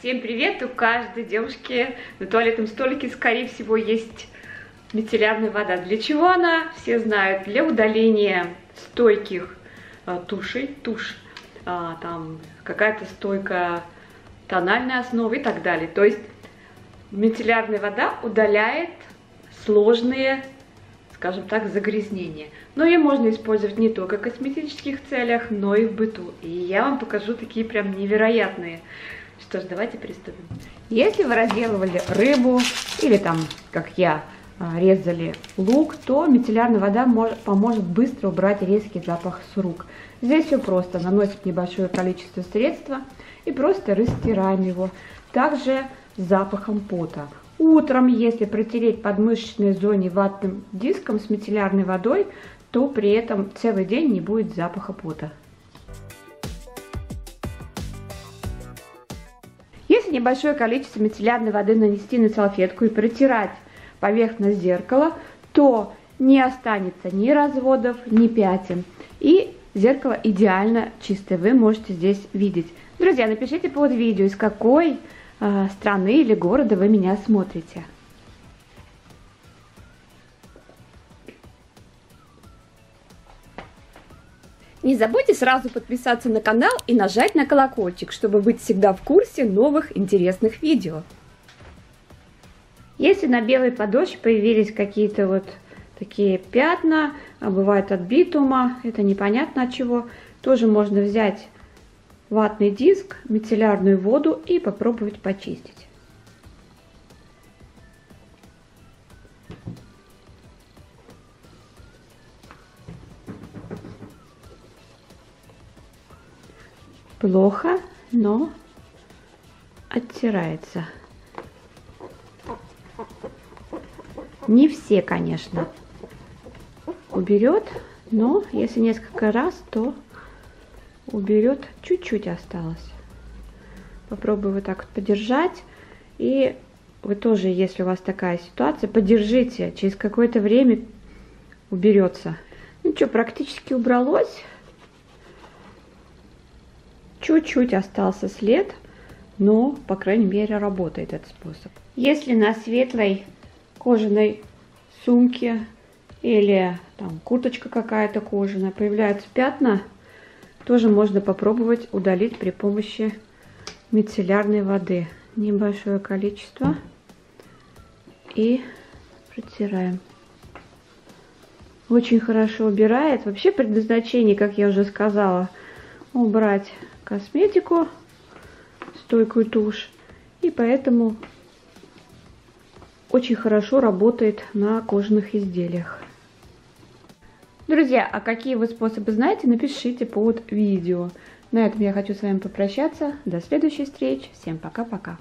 Всем привет! У каждой девушки на туалетном столике, скорее всего, есть мицеллярная вода. Для чего она? Все знают. Для удаления стойких тушей, там какая-то стойкая тональная основа и так далее. То есть мицеллярная вода удаляет сложные, скажем так, загрязнения. Но ее можно использовать не только в косметических целях, но и в быту. И я вам покажу такие прям невероятные. Что ж, давайте приступим. Если вы разделывали рыбу или там, как я, резали лук, то мицеллярная вода поможет быстро убрать резкий запах с рук. Здесь все просто. Наносим небольшое количество средства и просто растираем его. Также с запахом пота. Утром, если протереть подмышечной зоне ватным диском с мицеллярной водой, то при этом целый день не будет запаха пота. Если небольшое количество мицеллярной воды нанести на салфетку и протирать поверхность зеркала, то не останется ни разводов, ни пятен. И зеркало идеально чистое, вы можете здесь видеть. Друзья, напишите под видео, из какой страны или города вы меня смотрите. Не забудьте сразу подписаться на канал и нажать на колокольчик, чтобы быть всегда в курсе новых интересных видео. Если на белой подошве появились какие-то вот такие пятна, бывает от битума, это непонятно от чего, тоже можно взять ватный диск, мицеллярную воду и попробовать почистить. Плохо, но оттирается. Не все, конечно, уберет, но если несколько раз, то уберет. Чуть-чуть осталось. Попробую вот так вот подержать. И вы тоже, если у вас такая ситуация, подержите. Через какое-то время уберется. Ну что, практически убралось. Чуть-чуть остался след, но, по крайней мере, работает этот способ. Если на светлой кожаной сумке или там курточка какая-то кожаная появляются пятна, тоже можно попробовать удалить при помощи мицеллярной воды. Небольшое количество и протираем. Очень хорошо убирает. Вообще предназначение, как я уже сказала, убрать косметику, стойкую тушь, и поэтому очень хорошо работает на кожаных изделиях. Друзья, а какие вы способы знаете, напишите под видео. На этом я хочу с вами попрощаться. До следующей встречи. Всем пока-пока.